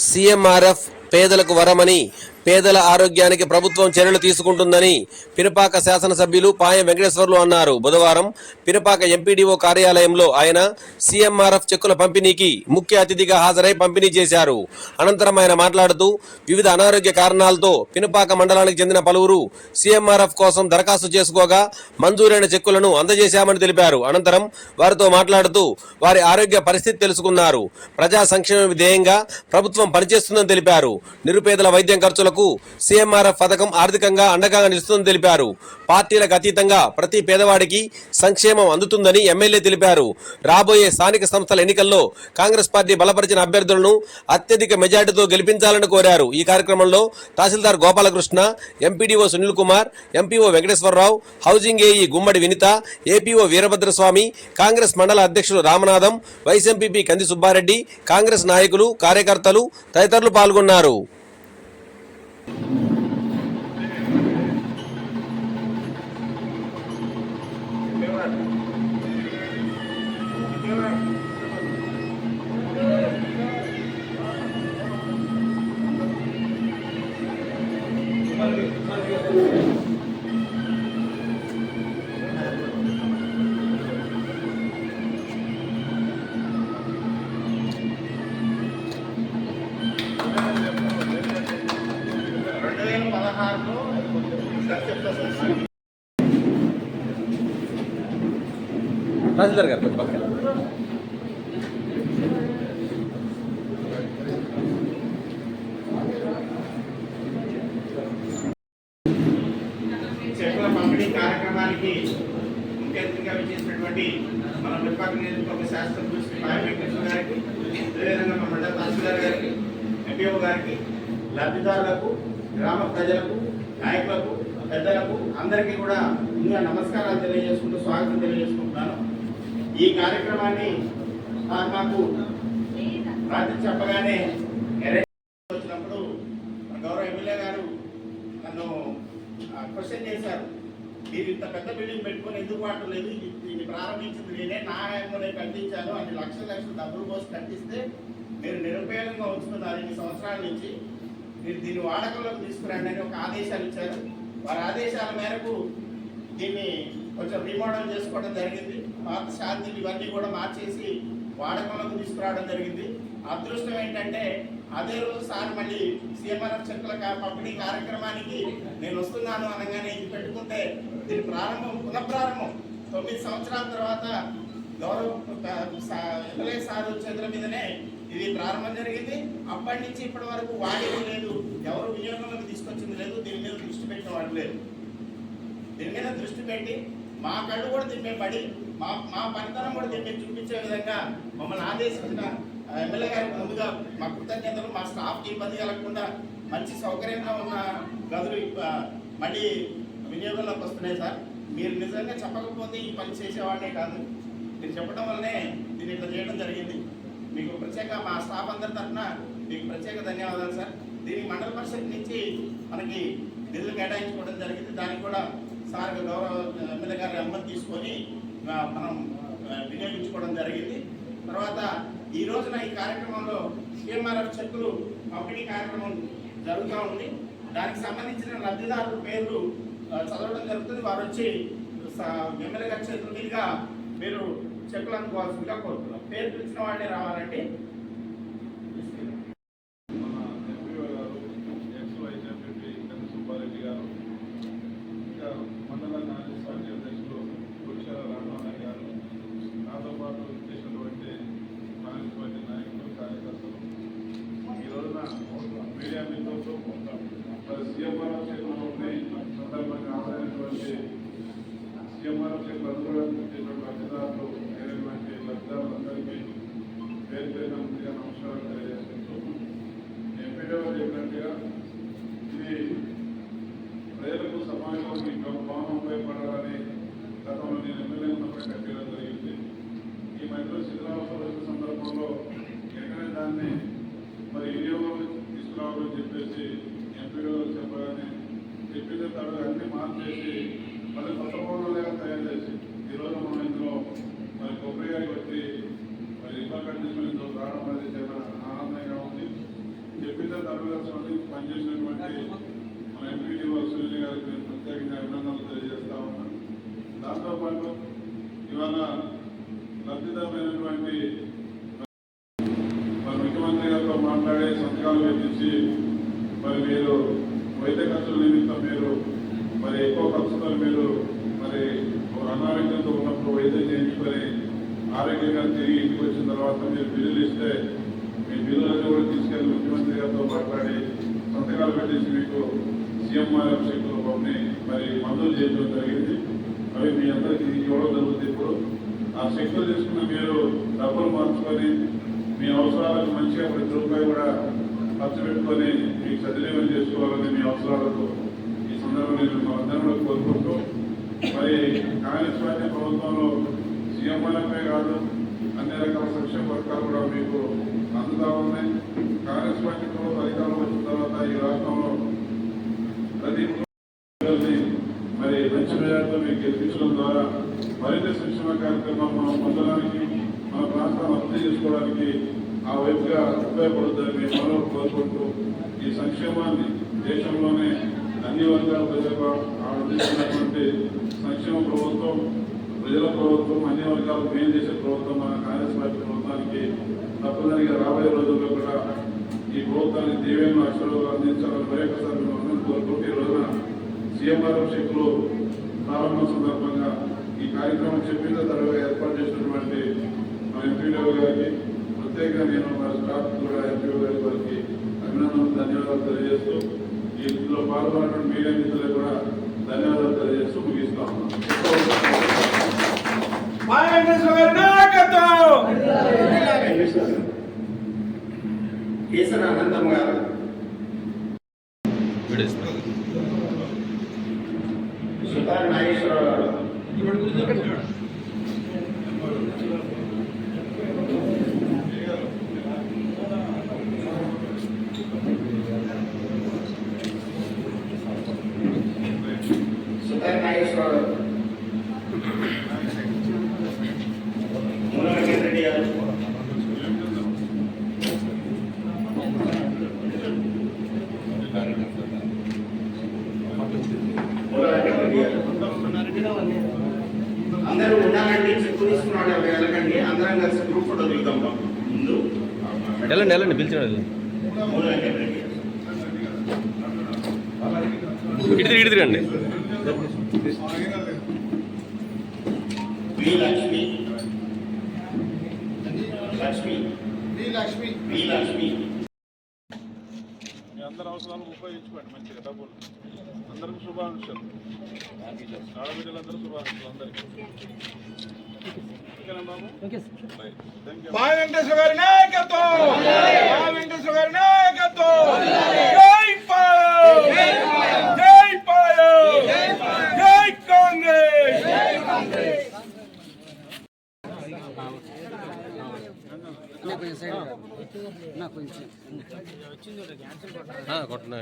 CMRF పేదలకు వరమని, పేదల ఆరోగ్యానికి ప్రభుత్వం చర్యలు తీసుకుంటుందని పినపాక శాసనసభ్యులు పాయం వెంకటేశ్వర్లు అన్నారు. బుధవారం పినపాక ఎంపీడీఓ కార్యాలయంలో ఆయన సీఎంఆర్ఎఫ్ చెక్కుల పంపిణీకి ముఖ్య అతిథిగా హాజరై పంపిణీ చేశారు. అనంతరం ఆయన మాట్లాడుతూ వివిధ అనారోగ్య కారణాలతో పినపాక మండలానికి చెందిన పలువురు సీఎంఆర్ఎఫ్ కోసం దరఖాస్తు చేసుకోగా మంజూరైన చెక్కులను అందజేశామని తెలిపారు. అనంతరం వారితో మాట్లాడుతూ వారి ఆరోగ్య పరిస్థితి తెలుసుకున్నారు. ప్రజా సంక్షేమ ధ్యేయంగా ప్రభుత్వం పనిచేస్తుందని తెలిపారు. నిరుపేదల వైద్యం ఖర్చులకు సీఎంఆర్ఎఫ్ పథకం ఆర్థికంగా అండగా నిలుస్తుందని తెలిపారు. పార్టీలకు అతీతంగా ప్రతి పేదవాడికి సంక్షేమం అందుతుందని ఎమ్మెల్యే తెలిపారు. రాబోయే స్థానిక సంస్థల ఎన్నికల్లో కాంగ్రెస్ పార్టీ బలపరిచిన అభ్యర్థులను అత్యధిక మెజార్టీతో గెలిపించాలని కోరారు. ఈ కార్యక్రమంలో tahsildar Gopalakrishna, MPDO Sunil Kumar, MPO Venkateswararao, housing AE Gummadi Vinitha, APO Veerabhadraswamy, Congress మండల అధ్యక్షులు రామనాథం, వైస్ ఎంపీపీ కంది సుబ్బారెడ్డి, కాంగ్రెస్ నాయకులు, కార్యకర్తలు తదితరులు పాల్గొన్నారు. తహసీల్దార్ గారు పక్కన చెక్కుల పంపిణీ కార్యక్రమానికి ముఖ్య అతిథిగా విచ్చేసినటువంటి మన పినపాక నియోజకవర్గ శాసనసభ్యులు శ్రీ పాయం వెంకటేశ్వర గారికి, అదేవిధంగా మన మండల తహసీల్దార్ గారికి, ఎంపీఓ గారికి, లబ్ధిదారులకు, గ్రామ ప్రజలకు, నాయకులకు, పెద్దలకు అందరికీ కూడా ముందుగా నమస్కారాలు తెలియజేసుకుంటూ స్వాగతం తెలియజేసుకుంటున్నాను. ఈ కార్యక్రమాన్ని మాకు రాత్రి చెప్పగానే వచ్చినప్పుడు గౌరవ ఎమ్మెల్యే గారు నన్ను క్వశ్చన్ చేశారు. మీరు ఇంత పెద్ద బిల్డింగ్ పెట్టుకొని ఎందుకు వాడలేదు? దీన్ని ప్రారంభించింది నేనే, నా హయాంలోనే కట్టించాను. అన్ని లక్షల డబ్బులు పోసి కట్టిస్తే మీరు నిరుపయోగంగా ఉంచుతున్నారు. 2 సంవత్సరాల నుంచి మీరు దీన్ని వాడకంలోకి తీసుకురండి అని ఒక ఆదేశాలు ఇచ్చారు. వారి ఆదేశాల మేరకు దీన్ని కొంచెం రీమోడల్ చేసుకోవడం జరిగింది. పాత శాంతిలు ఇవన్నీ కూడా మార్చేసి వాడకంలోకి తీసుకురావడం జరిగింది. అదృష్టం ఏంటంటే అదే రోజు సార్ మళ్ళీ సీఎంఆర్ఎఫ్ చెక్కుల పంపిణీ కార్యక్రమానికి నేను వస్తున్నాను అనగానే ఇది పెట్టుకుంటే దీని పునఃప్రారంభం 9 సంవత్సరాల తర్వాత గౌరవ ఎమ్మెల్యే సార్ చేతుల మీదనే ఇది ప్రారంభం జరిగింది. అప్పటి నుంచి ఇప్పటి వరకు వాడేది లేదు, ఎవరు వినియోగంలోకి తీసుకొచ్చింది లేదు, దీని మీద దృష్టి పెట్టిన వాడు లేదు. దీని మీద దృష్టి పెట్టి మా కళ్ళు కూడా దీని మీద పడి మా పనితనం కూడా దీని మీద చూపించే విధంగా మమ్మల్ని ఆదేశించిన ఎమ్మెల్యే గారికి ముందుగా మా కృతజ్ఞతలు. మా స్టాఫ్కి ఇబ్బంది కలగకుండా మంచి సౌకర్యంగా ఉన్న గదులు మళ్ళీ వినియోగంలోకి వస్తున్నాయి సార్. మీరు నిజంగా చెప్పకపోతే ఈ పని చేసేవాడే కాదు, మీరు చెప్పడం వల్లనే దీన్ని ఇట్లా చేయడం జరిగింది. మీకు ప్రత్యేక మా స్టాఫ్ అందరి తరఫున మీకు ప్రత్యేక ధన్యవాదాలు సార్. దీనికి మండల పరిషత్ నుంచి మనకి నిధులు కేటాయించుకోవడం జరిగింది. దానికి కూడా సార్ గౌరవ ఎమ్మెల్యే గారి అనుమతి తీసుకొని మనం వినియోగించుకోవడం జరిగింది. తర్వాత ఈ రోజున ఈ కార్యక్రమంలో సీఎంఆర్ఎఫ్ చెక్కులు పంపిణీ కార్యక్రమం జరుగుతూ ఉంది. దానికి సంబంధించిన లబ్ధిదారుల పేర్లు చదవడం జరుగుతుంది. వారు వచ్చి ఎమ్మెల్యే గారి చేతుల మీదుగా మీరు చెక్కులు అందుకోవాల్సిందిగా కోరుతున్నాం. పేరు పిలిచిన వాళ్ళే రావాలండి. సీఎంఆర్ఎఫ్ చెక్కులు ఉన్నాయి. సందర్భంగా ఆదాయటువంటి సీఎంఆర్ఎఫ్ చెక్కులు అందుకోవడానికి లబ్ధిదారులు అయినటువంటి లబ్ధిదారులందరికీ పేరు పేరున ముందుగా నమస్కారాలు తెలియజేసుకుంటూ ఎంపీడీ గారు చెప్పినట్టుగా ఇది ప్రజలకు సమాజంలోకి భవనం ఉపయోగపడాలని గతంలో నేను ఎమ్మెల్యే ఉన్నప్పుడు కట్టడం జరిగింది. ఈ మధ్యలో శిథిలావస్థ వచ్చిన సందర్భంలో వెంటనే దాన్ని మరి వినియోగం తీసుకురావాలని చెప్పేసి ఎంపీడీ చెప్పగానే చెప్పిన తర్వాత అన్ని మార్చేసి మళ్ళీ కొత్త భవనాలుగా తయారు చేసి ఈరోజు మనం ఇందులో మరి కొబ్బరి గారికి వచ్చి మరి ఇబ్బంది కండిషన్ రావడం అనేది చాలా ఆనందంగా ఉంది. కూడా స్పందించి పనిచేసినటువంటి మన ఎంపీడీఓ సునీల్ గారికి నేను ప్రత్యేకంగా అభినందనలు తెలియజేస్తా ఉన్నాను. దాంతోపాటు ఇవాళ లబ్ధిదారులైనటువంటి మరి ముఖ్యమంత్రి గారితో మాట్లాడే సంతకాలు పెట్టించి మరి మీరు వైద్య ఖర్చుల నిమిత్తం మీరు మరి ఎక్కువ ఖర్చుతో మీరు మరి అనారోగ్యంతో ఉన్నప్పుడు వైద్యం చేయించుకొని ఆరోగ్యంగా తిరిగి ఇంటికి వచ్చిన తర్వాత మీరు బిల్లులు ఇస్తే మీ బిల్లులన్నీ కూడా తీసుకెళ్లి ముఖ్యమంత్రి గారితో మాట్లాడి సంతకాలు పెట్టేసి మీకు సీఎంఆర్ఎఫ్ శక్తులు పంపిణీ మరి మంజూరు చేయడం జరిగింది. అవి మీ అందరికీ ఇవ్వడం జరుగుతుంది. ఇప్పుడు ఆ శక్తులు తీసుకుని మీరు డబ్బులు మార్చుకొని మీ అవసరాలకు మంచిగా ప్రతి రూపాయి కూడా ఖర్చు పెట్టుకొని మీకు సద్వినియోగం చేసుకోవాలని మీ అవసరాలకు ఈ సందర్భంగా నేను అందరూ కూడా కోరుకుంటూ మరి కాంగ్రెస్ పార్టీ ప్రభుత్వంలో సీఎంఆర్ఎఫే కాదు అన్ని రకాల సంక్షేమ పథకాలు కూడా మీకు అందుతా ఉన్నాయి. కాంగ్రెస్ పార్టీ ప్రభుత్వం అధికారంలో వచ్చిన తర్వాత ఈ రాష్ట్రంలో ప్రతి మరి మంచి మెజార్టీతో మీకు గెలిపించడం ద్వారా మరింత సంక్షేమ కార్యక్రమాలు మనం పొందడానికి మన ప్రాంతాన్ని అభివృద్ధి చేసుకోవడానికి ఆ వైపుగా ఉపయోగపడుతుందని మేము మనలో కోరుకుంటూ ఈ సంక్షేమాన్ని దేశంలోనే అన్ని వర్గాల ప్రజలకు అందిస్తున్నటువంటి సంక్షేమ ప్రభుత్వం, ప్రజల ప్రభుత్వం, అన్ని వర్గాలకు మేలు చేసే ప్రభుత్వం మన కాంగ్రెస్ పార్టీ ప్రభుత్వానికి తప్పనిసరిగా రాబోయే రోజుల్లో కూడా ఈ ప్రభుత్వానికి దీవెన అక్షరాలు అందించాలని మరొకసారి మేము కోరుకుంటూ ఈ రోజున సీఎంఆర్ఎఫ్ శక్తులు ప్రారంభం సందర్భంగా ఈ కార్యక్రమం చెప్పిన తర్వాత ఏర్పాటు చేసినటువంటి మా ఎంపీడీఓ గారికి ప్రత్యేకంగా నేను మా స్టాఫ్ కూడా ఎంపీఓ గారికి అభినందనలు ధన్యవాదాలు తెలియజేస్తూ ఇందులో పాల్గొన్నటువంటి మీడియా మిత్రులకు కూడా ధన్యవాదాలు తెలియజేస్తూ ముగిస్తా ఉన్నాను. కేసర అనంతం గారు సుతార్ నాగేశ్వరరావు గారు సుతార్ నాగేశ్వరరావు గారు రెడ్డి గారు అందరూ ఉండాలండి. చెక్కు తీసుకున్నాడు వెళ్ళకండి. అందరం కలిసి గ్రూప్ ఫోటో దిగుతాం ముందు. వెళ్ళండి పిలిచిన ఇటు తిరగండి. వి లక్ష్మి మీ అందరి అవసరాలకు ఉపయోగించుకోండి మంచిగా డబ్బులు. అందరికీ శుభాకాంక్షలు. ఆడబిడ్డలందరూ శుభాకాంక్షలు అందరికీ. ఓకేనా బాబు? వెంకటేశ్వర గారి నాయకత్వం, వెంకటేశ్వర గారి నాయకత్వం. జై పాలన, జై పాలన, జై కాంగ్రెస్. కొట్టినా